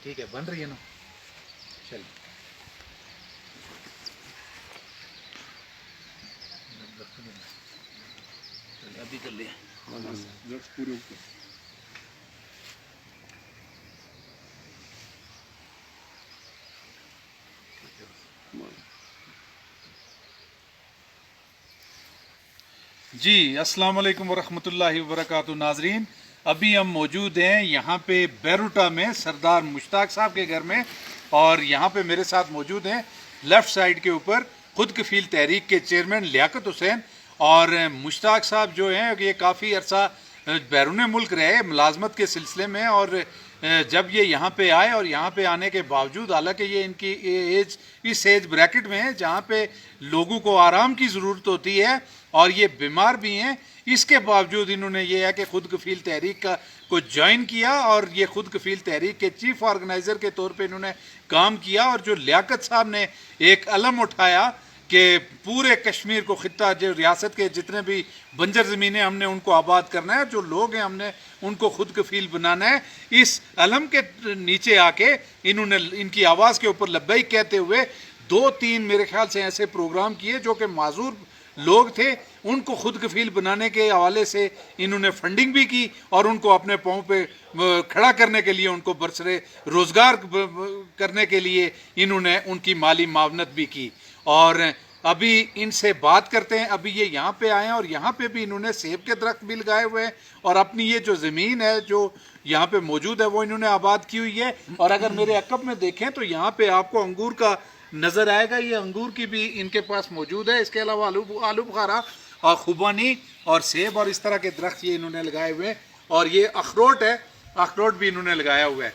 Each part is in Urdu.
ٹھیک ہے بن رہی ہے نا چلیے ابھی کر لیا پورے اوپر جی السلام علیکم ورحمۃ اللہ وبرکاتہ ناظرین، ابھی ہم موجود ہیں یہاں پہ بیروٹا میں سردار مشتاق صاحب کے گھر میں، اور یہاں پہ میرے ساتھ موجود ہیں لیفٹ سائیڈ کے اوپر خود کفیل تحریک کے چیئرمین لیاقت حسین، اور مشتاق صاحب جو ہیں یہ کافی عرصہ بیرون ملک رہے ملازمت کے سلسلے میں، اور جب یہ یہاں پہ آئے اور یہاں پہ آنے کے باوجود حالانکہ یہ ان کی ایج اس ایج بریکٹ میں ہے جہاں پہ لوگوں کو آرام کی ضرورت ہوتی ہے اور یہ بیمار بھی ہیں، اس کے باوجود انہوں نے یہ ہے کہ خود کفیل تحریک کو جوائن کیا، اور یہ خود کفیل تحریک کے چیف آرگنائزر کے طور پہ انہوں نے کام کیا، اور جو لیاقت صاحب نے ایک علم اٹھایا کہ پورے کشمیر کو خطہ جو ریاست کے جتنے بھی بنجر زمینیں ہم نے ان کو آباد کرنا ہے، جو لوگ ہیں ہم نے ان کو خود کفیل بنانا ہے، اس علم کے نیچے آ کے انہوں نے ان کی آواز کے اوپر لبیک کہتے ہوئے 2-3 میرے خیال سے ایسے پروگرام کیے جو کہ معذور لوگ تھے، ان کو خود کفیل بنانے کے حوالے سے انہوں نے فنڈنگ بھی کی، اور ان کو اپنے پاؤں پہ کھڑا کرنے کے لیے ان کو برسرے روزگار کرنے کے لیے انہوں نے ان کی مالی معاونت بھی کی۔ اور ابھی ان سے بات کرتے ہیں، ابھی یہ یہاں پہ آئے ہیں اور یہاں پہ بھی انہوں نے سیب کے درخت بھی لگائے ہوئے ہیں، اور اپنی یہ جو زمین ہے جو یہاں پہ موجود ہے وہ انہوں نے آباد کی ہوئی ہے، اور اگر میرے عقب میں دیکھیں تو یہاں پہ آپ کو انگور کا نظر آئے گا، یہ انگور کی بھی ان کے پاس موجود ہے، اس کے علاوہ آلو بخارا اور خوبانی اور سیب اور اس طرح کے درخت یہ انہوں نے لگائے ہوئے ہیں، اور یہ اخروٹ ہے، اخروٹ بھی انہوں نے لگایا ہوا ہے۔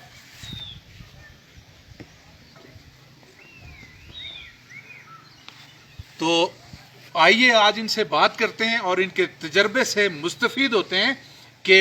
تو آئیے آج ان سے بات کرتے ہیں اور ان کے تجربے سے مستفید ہوتے ہیں کہ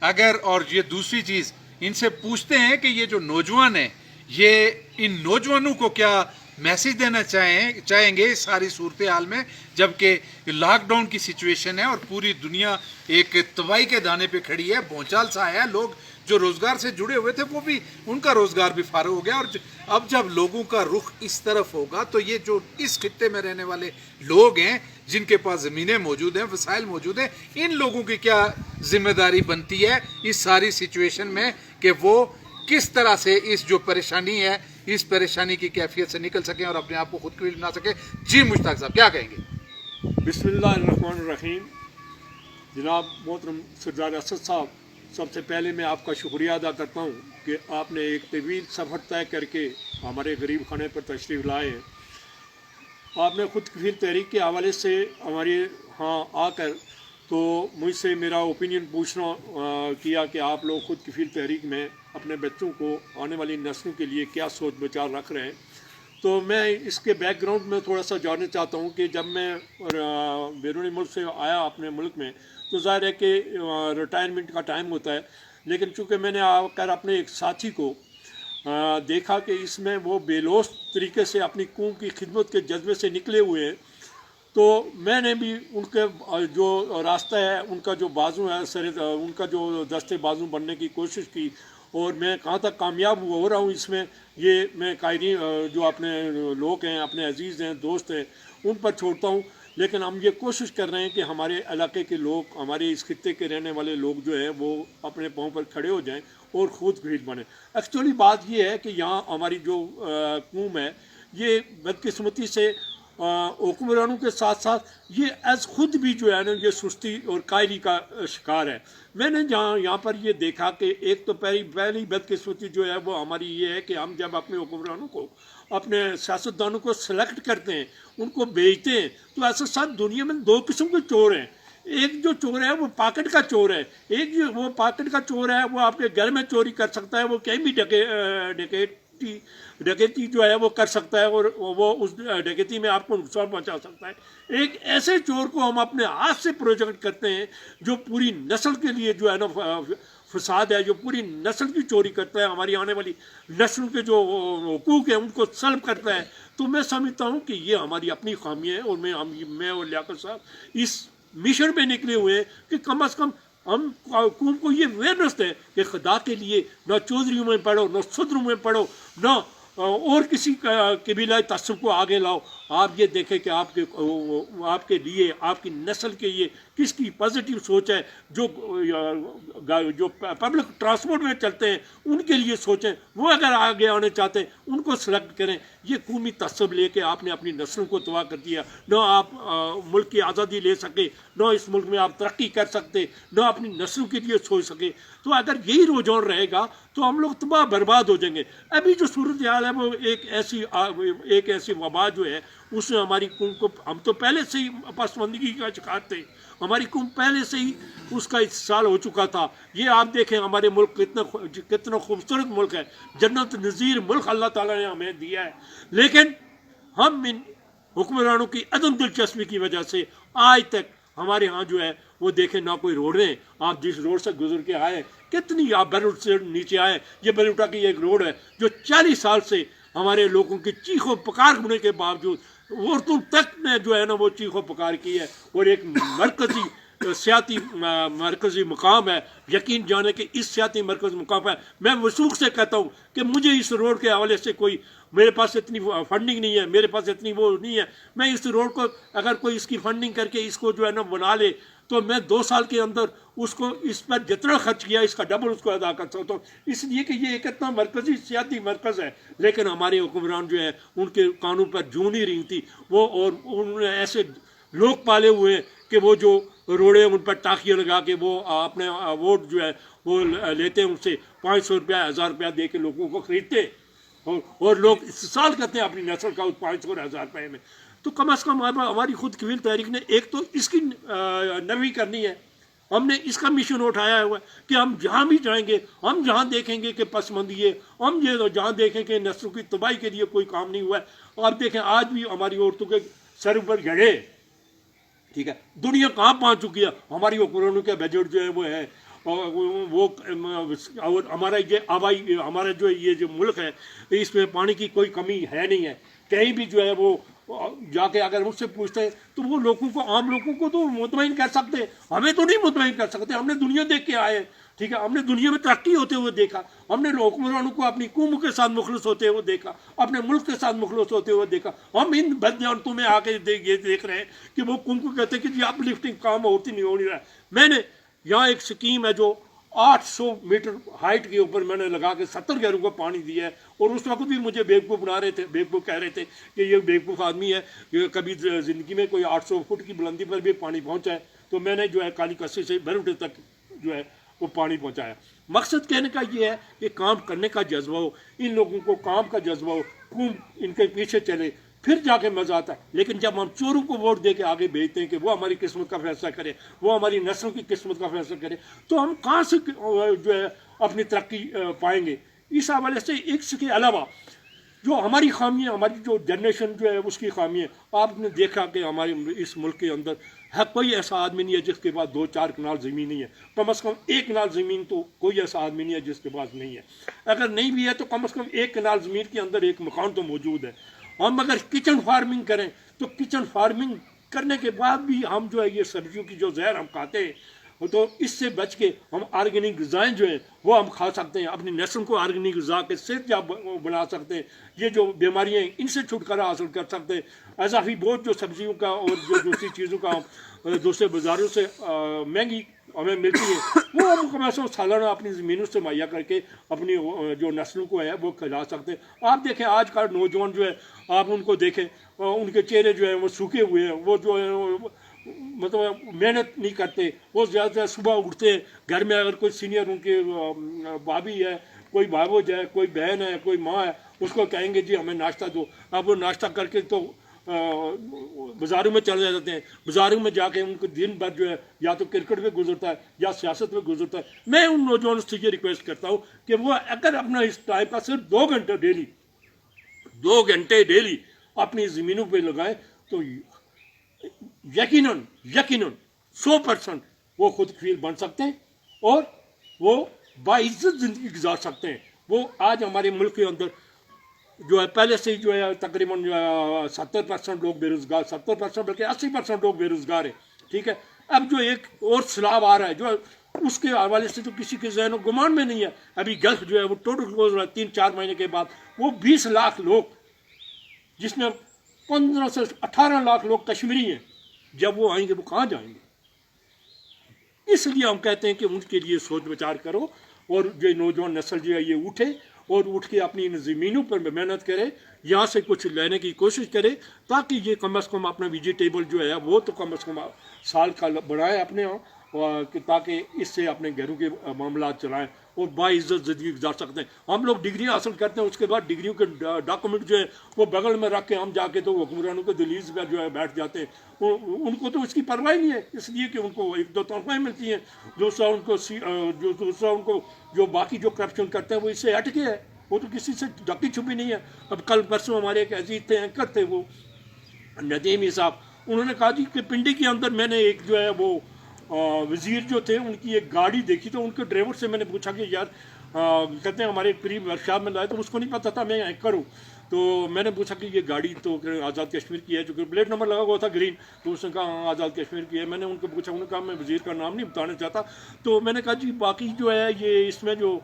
اگر، اور یہ دوسری چیز ان سے پوچھتے ہیں کہ یہ جو نوجوان ہیں یہ ان نوجوانوں کو کیا میسج دینا چاہیں گے اس ساری صورتحال میں، جبکہ لاک ڈاؤن کی سچویشن ہے اور پوری دنیا ایک تباہی کے دانے پہ کھڑی ہے، بھونچال سا ہے، لوگ جو روزگار سے جڑے ہوئے تھے وہ بھی ان کا روزگار بھی فارغ ہو گیا، اور اب جب لوگوں کا رخ اس طرف ہوگا تو یہ جو اس خطے میں رہنے والے لوگ ہیں جن کے پاس زمینیں موجود ہیں، وسائل موجود ہیں، ان لوگوں کی کیا ذمہ داری بنتی ہے اس ساری سچویشن میں کہ وہ کس طرح سے اس جو پریشانی ہے اس پریشانی کی کیفیت سے نکل سکیں اور اپنے آپ کو خود کفیل بنا سکیں۔ جی مشتاق صاحب کیا کہیں گے؟ بسم اللہ الرحمن الرحیم۔ جناب محترم سردار اسد صاحب، سب سے پہلے میں آپ کا شکریہ ادا کرتا ہوں کہ آپ نے ایک طویل سفر طے کر کے ہمارے غریب خانے پر تشریف لائے ہیں۔ آپ نے خود کفیل تحریک کے حوالے سے ہمارے ہاں آ کر تو مجھ سے میرا اوپینین پوچھنا کیا کہ آپ لوگ خود کفیل تحریک میں اپنے بچوں کو آنے والی نسلوں کے لیے کیا سوچ بچار رکھ رہے ہیں۔ تو میں اس کے بیک گراؤنڈ میں تھوڑا سا جاننا چاہتا ہوں کہ جب میں بیرونی ملک سے آیا اپنے ملک میں تو ظاہر ہے کہ ریٹائرمنٹ کا ٹائم ہوتا ہے، لیکن چونکہ میں نے آ کر اپنے ایک ساتھی کو دیکھا کہ اس میں وہ بے لوث طریقے سے اپنی قوم کی خدمت کے جذبے سے نکلے ہوئے ہیں، تو میں نے بھی ان کے جو راستہ ہے، ان کا جو بازو ہے، ان کا جو دستے بازو بننے کی کوشش کی، اور میں کہاں تک کامیاب ہو رہا ہوں اس میں یہ میں قائدین جو اپنے لوگ ہیں، اپنے عزیز ہیں، دوست ہیں، ان پر چھوڑتا ہوں۔ لیکن ہم یہ کوشش کر رہے ہیں کہ ہمارے علاقے کے لوگ، ہمارے اس خطے کے رہنے والے لوگ جو ہیں وہ اپنے پاؤں پر کھڑے ہو جائیں اور خود کفیل بنیں۔ ایکچولی بات یہ ہے کہ یہاں ہماری جو قوم ہے یہ بدقسمتی سے حکمرانوں کے ساتھ ساتھ یہ ایز خود بھی جو ہے نا یہ سستی اور قائلی کا شکار ہے۔ میں نے یہاں پر یہ دیکھا کہ ایک تو پہلی بدقسمتی جو ہے وہ ہماری یہ ہے کہ ہم جب اپنے حکمرانوں کو، اپنے سیاستدانوں کو سلیکٹ کرتے ہیں، ان کو بیچتے ہیں، تو ایسا سب دنیا میں 2 قسم کے چور ہیں۔ ایک جو چور ہے وہ پاکٹ کا چور ہے، ایک جو وہ پاکٹ کا چور ہے وہ آپ کے گھر میں چوری کر سکتا ہے، وہ کہیں بھی ڈکیتی جو ہے وہ کر سکتا ہے اور وہ اس ڈکیتی میں آپ کو نقصان پہنچا سکتا ہے۔ ایک ایسے چور کو ہم اپنے ہاتھ سے پروجیکٹ کرتے ہیں جو پوری نسل کے لیے جو ہے نا فساد ہے، جو پوری نسل کی چوری کرتا ہے، ہماری آنے والی نسل کے جو حقوق ہیں ان کو سلب کرتا ہے۔ تو میں سمجھتا ہوں کہ یہ ہماری اپنی خامی ہے، اور میں اور لیاقت صاحب اس مشن پہ نکلے ہوئے ہیں کہ کم از کم ہم قوم کو یہ اویئرنیس ہے کہ خدا کے لیے نہ چودھریوں میں پڑھو، نہ صدروں میں پڑھو، نہ اور کسی قبیلہ تعصب کو آگے لاؤ. آپ یہ دیکھیں کہ آپ کے لیے، آپ کی نسل کے لیے کس کی پازیٹیو سوچ ہے. جو پبلک ٹرانسپورٹ میں چلتے ہیں ان کے لیے سوچیں، وہ اگر آگے آنے چاہتے ہیں ان کو سلیکٹ کریں. یہ قومی تعصب لے کے آپ نے اپنی نسلوں کو تباہ کر دیا. نہ آپ ملک کی آزادی لے سکے، نہ اس ملک میں آپ ترقی کر سکتے، نہ اپنی نسلوں کے لیے سوچ سکے. تو اگر یہی رجحان رہے گا تو ہم لوگ تباہ برباد ہو جائیں گے. ابھی جو صورتحال ہے وہ ایک ایسی وبا جو ہے اس نے ہماری قوم کو، ہم تو پہلے سے ہی پسماندگی کا شکار تھے، ہماری قوم پہلے سے ہی اس کا استحصال ہو چکا تھا. یہ آپ دیکھیں ہمارے ملک کتنا خوبصورت ملک ہے، جنت نظیر ملک اللہ تعالیٰ نے ہمیں دیا ہے. لیکن ہم ان حکمرانوں کی عدم دلچسپی کی وجہ سے آج تک ہمارے ہاں جو ہے وہ دیکھیں نہ کوئی روڈیں. آپ جس روڈ سے گزر کے آئے، کتنی آپ بیروٹ سے نیچے آئے، یہ بیروٹا کی ایک روڈ ہے جو 40 سال سے ہمارے لوگوں کی چیخ و پکار ہونے کے باوجود عورتوں تک نے جو ہے نا وہ چیخ و پکار کی ہے. اور ایک سیاحتی مرکزی مقام ہے. یقین جانے کہ اس سیاحتی مرکز مقام ہے، میں وثوق سے کہتا ہوں کہ مجھے اس روڈ کے حوالے سے کوئی، میرے پاس اتنی فنڈنگ نہیں ہے، میرے پاس اتنی وہ نہیں ہے. میں اس روڈ کو اگر کوئی اس کی فنڈنگ کر کے اس کو جو ہے نا بنا لے تو میں 2 سال کے اندر اس کو، اس پر جتنا خرچ کیا اس کا ڈبل اس کو ادا کر سکتا ہوں. اس لیے کہ یہ ایک اتنا مرکزی سیاحتی مرکز ہے. لیکن ہمارے حکمران جو ہے ان کے قانون پر جوں نہیں رہی تھی وہ، اور انہوں نے ایسے لوگ پالے ہوئے ہیں کہ وہ جو روڑے ان پر ٹاکیاں لگا کے وہ اپنے ووٹ جو ہے وہ لیتے ہیں، ان سے 500 روپیہ 1000 روپیہ دے کے لوگوں کو خریدتے ہیں، اور لوگ استحصال کرتے ہیں اپنی نسل کا 500 اور 1000 روپے میں. تو کم از کم ہماری خود کفیل تحریک نے ایک تو اس کی نوی کرنی ہے. ہم نے اس کا مشن اٹھایا ہوا ہے کہ ہم جہاں بھی جائیں گے، ہم جہاں دیکھیں گے کہ پسماندگی ہے، ہم جہاں دیکھیں کہ نسلوں کی تباہی کے لیے کوئی کام نہیں ہوا ہے. آپ دیکھیں آج بھی ہماری عورتوں کے سر اوپر گھڑے، ٹھیک ہے، دنیا کہاں پہنچ چکی ہے. ہماری حکمرانوں کے بجٹ جو ہے وہ ہے، اور ہمارا جو یہ جو ملک ہے اس میں پانی کی کوئی کمی ہے نہیں ہے. کہیں بھی جو ہے وہ جا کے اگر مجھ سے پوچھتے ہیں تو وہ لوگوں کو، عام لوگوں کو تو مطمئن کر سکتے ہیں، ہمیں تو نہیں مطمئن کر سکتے. ہم نے دنیا دیکھ کے آئے ہیں، ٹھیک ہے، ہم نے دنیا میں ترقی ہوتے ہوئے دیکھا، ہم نے حکمرانوں کو اپنی قوم کے ساتھ مخلص ہوتے ہوئے دیکھا، اپنے ملک کے ساتھ مخلص ہوتے ہوئے دیکھا. ہم ان بدجانتوں میں آ کے یہ دیکھ رہے ہیں کہ وہ قوم کو کہتے ہیں کہ جی اپ لفٹنگ کام ہوتی نہیں، ہو نہیں رہا. میں نے یہاں ایک سکیم ہے جو 800 میٹر ہائٹ کے اوپر میں نے لگا کے 70 گھروں کو پانی دیا ہے. اور اس وقت بھی مجھے بیوقوف بنا رہے تھے، بیوقوف کہہ رہے تھے کہ یہ بیوقوف آدمی ہے، یہ کبھی زندگی میں کوئی 800 فٹ کی بلندی پر بھی پانی پہنچا ہے. تو میں نے جو ہے کالی کسی سے بیروٹے تک جو ہے وہ پانی پہنچایا. مقصد کہنے کا یہ ہے کہ کام کرنے کا جذبہ ہو، ان لوگوں کو کام کا جذبہ ہو، قوم ان کے پیچھے چلے، پھر جا کے مزہ آتا ہے. لیکن جب ہم چوروں کو ووٹ دے کے آگے بھیجتے ہیں کہ وہ ہماری قسمت کا فیصلہ کرے، وہ ہماری نسلوں کی قسمت کا فیصلہ کرے، تو ہم کہاں سے جو ہے اپنی ترقی پائیں گے. اس حوالے سے اس کے علاوہ جو ہماری خامی ہے، ہماری جو جنریشن جو ہے اس کی خامی ہے. آپ نے دیکھا کہ ہمارے اس ملک کے اندر ہے کوئی ایسا آدمی نہیں ہے جس کے پاس 2-4 کنال زمین نہیں ہے. کم از کم 1 کنال زمین تو کوئی ایسا آدمی نہیں ہے جس کے پاس نہیں ہے. اگر نہیں بھی ہے تو کم از کم 1 کنال زمین کے اندر ایک مکان تو موجود ہے. ہم اگر کچن فارمنگ کریں تو کچن فارمنگ کرنے کے بعد بھی ہم جو ہے یہ سبزیوں کی جو زہر ہم کھاتے ہیں تو اس سے بچ کے ہم آرگینک غذائیں جو ہیں وہ ہم کھا سکتے ہیں، اپنی نسل کو آرگینک غذا کے صحت یاب بنا سکتے ہیں. یہ جو بیماریاں ہیں ان سے چھٹکارا حاصل کر سکتے ہیں. اضافی بہت جو سبزیوں کا اور جو دوسری چیزوں کا دوسرے بازاروں سے مہنگی ہمیں ملتی ہے وہ ہم کم از کم سالانہ اپنی زمینوں سے مہیا کر کے اپنی جو نسلوں کو ہے وہ کھلا سکتے ہیں. آپ دیکھیں آج کا نوجوان جو ہے، آپ ان کو دیکھیں، ان کے چہرے جو ہیں وہ سوکھے ہوئے ہیں، وہ جو ہے مطلب محنت نہیں کرتے. وہ زیادہ سے صبح اٹھتے ہیں، گھر میں اگر کوئی سینئر ان کے بھابھی ہے، کوئی بھاوج ہے، کوئی بہن ہے، کوئی ماں ہے، اس کو کہیں گے جی ہمیں ناشتہ دو. اب وہ ناشتہ کر کے تو بازاروں میں چلے جاتے ہیں. بازاروں میں جا کے ان کو دن بھر جو ہے یا تو کرکٹ میں گزرتا ہے یا سیاست میں گزرتا ہے. میں ان نوجوانوں سے یہ ریکویسٹ کرتا ہوں کہ وہ اگر اپنا اس ٹائم کا صرف 2 گھنٹے ڈیلی اپنی زمینوں پہ لگائیں تو یقیناً 100% وہ خود کفیل بن سکتے ہیں اور وہ باعزت زندگی گزار سکتے ہیں. وہ آج ہمارے ملک کے اندر جو ہے پہلے سے جو ہے تقریباً 70% لوگ بے روزگار، 70% بلکہ 80% لوگ بے روزگار ہیں. ٹھیک ہے، اب جو ایک اور سیلاب آ رہا ہے جو اس کے حوالے سے تو کسی کے ذہن و گمان میں نہیں ہے. ابھی گلف جو ہے وہ ٹوٹل کلوز ہوا 3-4 مہینے کے بعد. وہ 20 لاکھ لوگ جس میں 15 سے 18 لاکھ لوگ کشمیری ہیں، جب وہ آئیں گے وہ کہاں جائیں گے؟ اس لیے ہم کہتے ہیں کہ ان کے لیے سوچ بچار کرو، اور جو نوجوان نسل جو ہے یہ اٹھے اور اٹھ کے اپنی ان زمینوں پر محنت کرے، یہاں سے کچھ لینے کی کوشش کرے، تاکہ یہ کم از کم اپنا ویجیٹیبل جو ہے وہ تو کم از کم سال کا بڑھائے اپنے ہاں، اور تاکہ اس سے اپنے گھروں کے معاملات چلائیں اور باعزت زندگی گزار سکتے ہیں. ہم لوگ ڈگری حاصل کرتے ہیں، اس کے بعد ڈگریوں کے ڈاکومنٹ جو ہے وہ بغل میں رکھ کے ہم جا کے تو حکمرانوں کے دہلیز پر جو ہے بیٹھ جاتے ہیں. ان کو تو اس کی پرواہ نہیں ہے، اس لیے کہ ان کو 1-2 تنخواہیں ملتی ہیں. دوسرا ان کو جو باقی جو کرپشن کرتے ہیں وہ اس سے ہٹ کے ہے، وہ تو کسی سے ڈھکی چھپی نہیں ہے. اب کل پرسوں ہمارے ایک عزیز تھے، اینکر تھے، وہ ندیمی صاحب، انہوں نے کہا جی کہ پنڈی کے اندر میں نے ایک جو ہے وہ وزیر جو تھے ان کی ایک گاڑی دیکھی، تو ان کے ڈرائیور سے میں نے پوچھا کہ یار کہتے ہیں ہمارے قریب ورکشاپ میں لائے، تو اس کو نہیں پتا تھا میں اینکر ہوں. تو میں نے پوچھا کہ یہ گاڑی تو آزاد کشمیر کی ہے، جو کہ پلیٹ نمبر لگا ہوا تھا گرین. تو اس نے کہا ہاں آزاد کشمیر کی ہے. میں نے ان کو پوچھا، انہوں نے کہا میں وزیر کا نام نہیں بتانا چاہتا. تو میں نے کہا جی باقی جو ہے یہ اس میں جو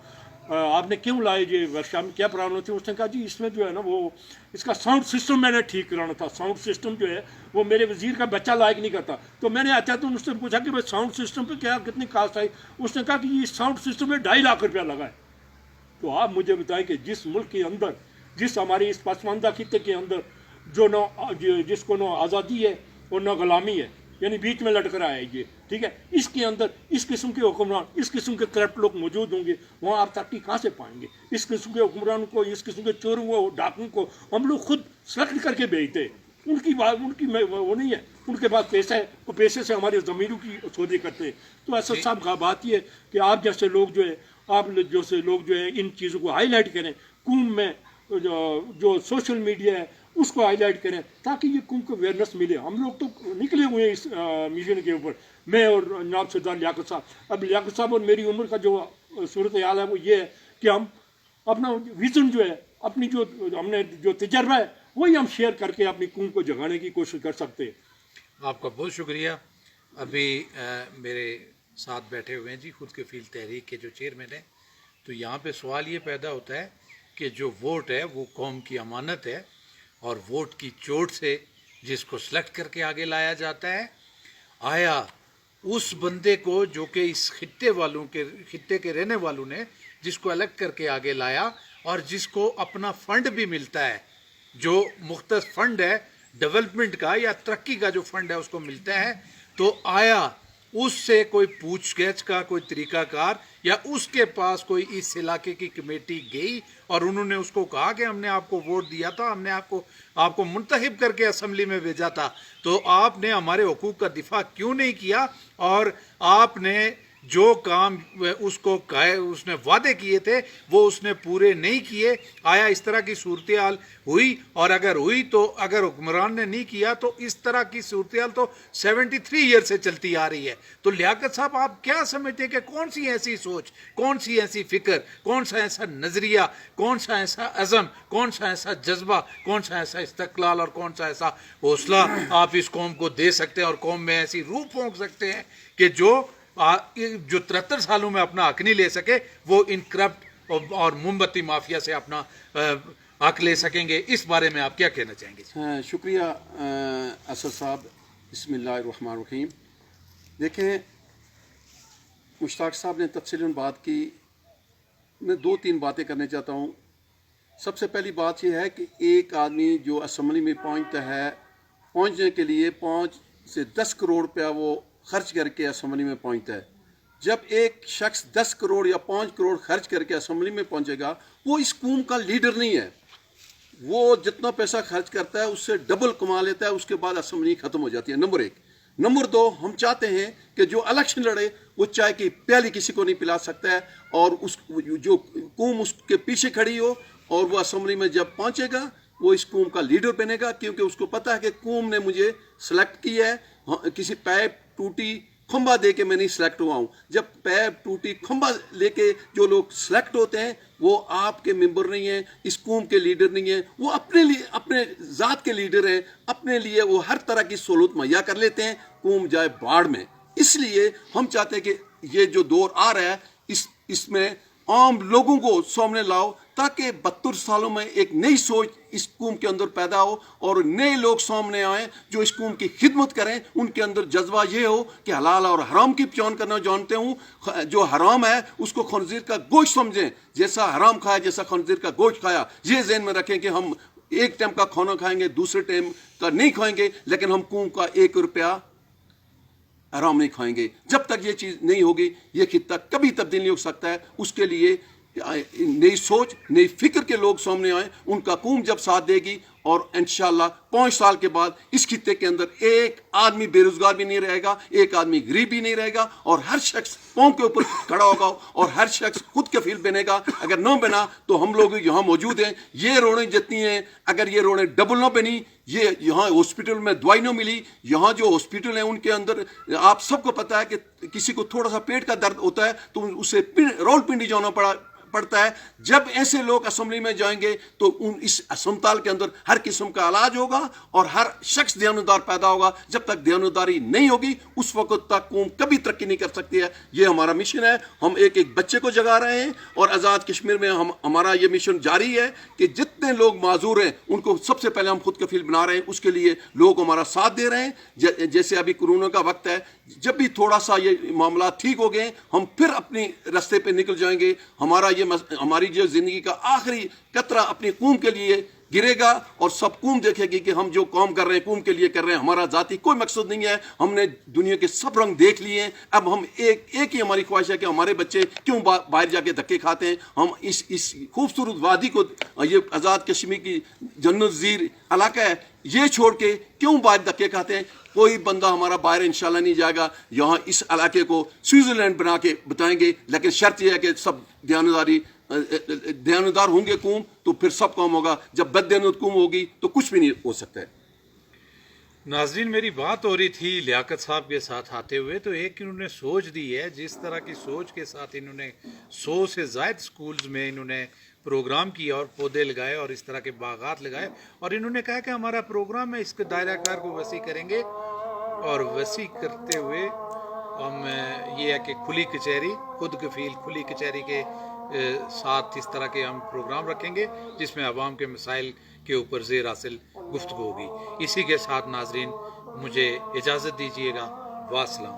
آپ نے کیوں لائے یہ ورکشاپ میں کیا پرابلم تھی؟ اس نے کہا جی اس میں جو ہے نا وہ اس کا ساؤنڈ سسٹم میں نے ٹھیک کرانا تھا. ساؤنڈ سسٹم جو ہے وہ میرے وزیر کا بچہ لائق نہیں کرتا. تو میں نے اچھا تو اس سے پوچھا کہ بھائی ساؤنڈ سسٹم پہ کیا کتنی کاسٹ آئی؟ اس نے کہا کہ یہ ساؤنڈ سسٹم میں 2.5 لاکھ روپیہ لگا ہے. تو آپ مجھے بتائیں کہ جس ملک کے اندر، جس ہماری اس پسماندہ خطے کے اندر جس کو نہ آزادی ہے اور نہ غلامی ہے، یعنی بیچ میں لٹک رہا ہے یہ، ٹھیک ہے، اس کے اندر اس قسم کے حکمران، اس قسم کے کرپٹ لوگ موجود ہوں گے، وہاں آپ ترقی کہاں سے پائیں گے؟ اس قسم کے حکمرانوں کو، اس قسم کے چوروں کو، ڈاکوں کو ہم لوگ خود سلیکٹ کر کے بھیجتے ہیں. ان کی وہ نہیں ہے، ان کے پاس پیسہ ہے، وہ پیسے سے ہمارے ضمیروں کی سودے کرتے ہیں. تو اسد صاحب کا بات یہ ہے کہ آپ جیسے لوگ جو ہے، آپ جیسے لوگ جو ہے ان چیزوں کو ہائی لائٹ کریں. قوم میں جو سوشل میڈیا ہے اس کو ہائی لائٹ کریں تاکہ یہ قوم کو اویئرنیس ملے. ہم لوگ تو نکلے ہوئے ہیں اس مشن کے اوپر، میں اور جناب سردار لیاقت صاحب. اب لیاقت صاحب اور میری عمر کا جو صورتحال ہے وہ یہ ہے کہ ہم اپنا ویژن جو ہے، اپنی جو ہم نے جو تجربہ ہے وہی ہم شیئر کر کے اپنی قوم کو جگانے کی کوشش کر سکتے ہیں. آپ کا بہت شکریہ. ابھی میرے ساتھ بیٹھے ہوئے ہیں جی خود کفیل تحریک کے جو چیئرمین ہیں. تو یہاں پہ سوال یہ پیدا ہوتا ہے کہ جو ووٹ ہے وہ قوم کی امانت ہے، اور ووٹ کی چوٹ سے جس کو سلیکٹ کر کے آگے لایا جاتا ہے، آیا اس بندے کو جو کہ اس خطے کے رہنے والوں نے جس کو الیکٹ کر کے آگے لایا، اور جس کو اپنا فنڈ بھی ملتا ہے، جو مختص فنڈ ہے ڈیولپمنٹ کا یا ترقی کا جو فنڈ ہے اس کو ملتا ہے، تو آیا اس سے کوئی پوچھ گچھ کا کوئی طریقہ کار، یا اس کے پاس کوئی اس علاقے کی کمیٹی گئی اور انہوں نے اس کو کہا کہ ہم نے آپ کو ووٹ دیا تھا، ہم نے آپ کو منتخب کر کے اسمبلی میں بھیجا تھا، تو آپ نے ہمارے حقوق کا دفاع کیوں نہیں کیا؟ اور آپ نے جو کام اس کو اس نے وعدے کیے تھے وہ اس نے پورے نہیں کیے. آیا اس طرح کی صورتحال ہوئی؟ اور اگر ہوئی تو اگر حکمران نے نہیں کیا تو اس طرح کی صورتحال تو 73 ایئر سے چلتی آ رہی ہے. تو لیاقت صاحب آپ کیا سمجھتے ہیں کہ کون سی ایسی سوچ، کون سی ایسی فکر، کون سا ایسا نظریہ، کون سا ایسا عزم، کون سا ایسا جذبہ، کون سا ایسا استقلال اور کون سا ایسا حوصلہ آپ اس قوم کو دے سکتے ہیں اور قوم میں ایسی روح پھونک سکتے ہیں کہ جو 73 سالوں میں اپنا حق نہیں لے سکے وہ ان کرپٹ اور موم بتی مافیا سے اپنا حق لے سکیں گے؟ اس بارے میں آپ کیا کہنا چاہیں گے؟ شکریہ اسد صاحب. بسم اللہ الرحمن الرحیم. دیکھیں، مشتاق صاحب نے تفصیلاً بات کی. میں 2-3 باتیں کرنا چاہتا ہوں. سب سے پہلی بات یہ ہے کہ ایک آدمی جو اسمبلی میں پہنچتا ہے، پہنچنے کے لیے 5 سے 10 کروڑ روپیہ وہ خرچ کر کے اسمبلی میں پہنچتا ہے. جب ایک شخص 10 کروڑ یا 5 کروڑ خرچ کر کے اسمبلی میں پہنچے گا، وہ اس قوم کا لیڈر نہیں ہے. وہ جتنا پیسہ خرچ کرتا ہے اس سے ڈبل کما لیتا ہے، اس کے بعد اسمبلی ختم ہو جاتی ہے. نمبر 1. نمبر 2، ہم چاہتے ہیں کہ جو الیکشن لڑے وہ چائے کی پیالی کسی کو نہیں پلا سکتا ہے، اور اس جو قوم اس کے پیچھے کھڑی ہو، اور وہ اسمبلی میں جب پہنچے گا وہ اس قوم کا لیڈر بنے گا، کیونکہ اس کو پتہ ہے کہ قوم نے مجھے سلیکٹ کیا ہے. کسی پیپ ٹوٹی کھمبا دے کے میں نہیں سلیکٹ ہوا ہوں. جب پیپ ٹوٹی کھمبا لے کے جو لوگ سلیکٹ ہوتے ہیں وہ آپ کے ممبر نہیں ہیں، اس قوم کے لیڈر نہیں ہیں، وہ اپنے لیے اپنے ذات کے لیڈر ہیں. اپنے لیے وہ ہر طرح کی سہولت مہیا کر لیتے ہیں، قوم جائے باڑ میں. اس لیے ہم چاہتے ہیں کہ یہ جو دور آ رہا ہے اس میں عام لوگوں کو سامنے لاؤ تاکہ 72 سالوں میں ایک نئی سوچ اس قوم کے اندر پیدا ہو اور نئے لوگ سامنے آئیں جو اس قوم کی خدمت کریں. ان کے اندر جذبہ یہ ہو کہ حلال اور حرام کی پہچان کرنا جانتے ہوں. جو حرام ہے اس کو خنزیر کا گوشت سمجھیں, جیسا حرام کھایا جیسا خنزیر کا گوشت کھایا. یہ ذہن میں رکھیں کہ ہم ایک ٹائم کا کھانا کھائیں گے, دوسرے ٹائم کا نہیں کھائیں گے, لیکن ہم قوم کا 1 روپیہ حرام نہیں کھائیں گے. جب تک یہ چیز نہیں ہوگی یہ خطہ کبھی تبدیل نہیں ہو سکتا ہے. اس کے لیے نئی سوچ نئی فکر کے لوگ سامنے آئیں. ان کا قوم جب ساتھ دے گی اور انشاءاللہ 5 سال کے بعد اس خطے کے اندر ایک آدمی بے روزگار بھی نہیں رہے گا, ایک آدمی غریب بھی نہیں رہے گا, اور ہر شخص پاؤں کے اوپر کھڑا ہوگا اور ہر شخص خود کفیل بنے گا. اگر نہ بنا تو ہم لوگ یہاں موجود ہیں. یہ روڈیں جتنی ہیں, اگر یہ روڈیں ڈبل نہ بنی, یہ یہاں ہاسپٹل میں دوائی نہ ملی, یہاں جو ہاسپٹل ہیں ان کے اندر آپ سب کو پتہ ہے کہ کسی کو تھوڑا سا پیٹ کا درد ہوتا ہے تو اسے راولپنڈی جانا پڑتا ہے. جب ایسے لوگ اسمبلی میں جائیں گے تو اس اسمتال کے اندر ہر قسم کا علاج ہوگا اور ہر شخص دیانتدار پیدا ہوگا. جب تک دیانتداری نہیں ہوگی اس وقت تک قوم کبھی ترقی نہیں کر سکتی ہے. یہ ہمارا مشن ہے. ہم ایک ایک بچے کو جگا رہے ہیں اور آزاد کشمیر میں ہمارا یہ مشن جاری ہے کہ جتنے لوگ معذور ہیں ان کو سب سے پہلے ہم خود کفیل بنا رہے ہیں. اس کے لیے لوگ ہمارا ساتھ دے رہے ہیں. جیسے ابھی کورونا کا وقت ہے, جب بھی تھوڑا سا یہ معاملات ٹھیک ہو گئے ہم پھر اپنی راستے پہ نکل جائیں گے. ہماری جو زندگی کا آخری قطرہ اپنی قوم کے لیے گرے گا اور سب قوم دیکھے گی کہ ہم جو کام کر رہے ہیں قوم کے لیے کر رہے ہیں. ہمارا ذاتی کوئی مقصد نہیں ہے. ہم نے دنیا کے سب رنگ دیکھ لیے ہیں. اب ہم ایک ہی ہماری خواہش ہے کہ ہمارے بچے کیوں باہر جا کے دھکے کھاتے ہیں. ہم اس خوبصورت وادی کو, یہ آزاد کشمیر کی جنت زیر علاقہ ہے, یہ چھوڑ کے کیوں باہر دھکے کھاتے ہیں. کوئی بندہ ہمارا باہر انشاءاللہ نہیں جائے گا. یہاں اس علاقے کو سوئٹزرلینڈ بنا کے بتائیں گے, لیکن شرط یہ ہے کہ سب دیانتدار ہوں گے قوم, تو پھر سب کام ہوگا. جب بد دیانت قوم ہوگی تو کچھ بھی نہیں ہو سکتا ہے. ناظرین, میری بات ہو رہی تھی لیاقت صاحب کے ساتھ آتے ہوئے, تو ایک انہوں نے سوچ دی ہے, جس طرح کی سوچ کے ساتھ انہوں نے 100 سے زائد سکولز میں انہوں نے پروگرام کیا اور پودے لگائے اور اس طرح کے باغات لگائے, اور انہوں نے کہا کہ ہمارا پروگرام ہے اس کے دائرہ کار کو وسیع کریں گے, اور وسیع کرتے ہوئے ہم یہ ہے کہ کھلی کچہری, خود کفیل کھلی کچہری کے ساتھ اس طرح کے ہم پروگرام رکھیں گے جس میں عوام کے مسائل کے اوپر زیر حاصل گفتگو ہوگی. اسی کے ساتھ ناظرین مجھے اجازت دیجیے گا. والسلام.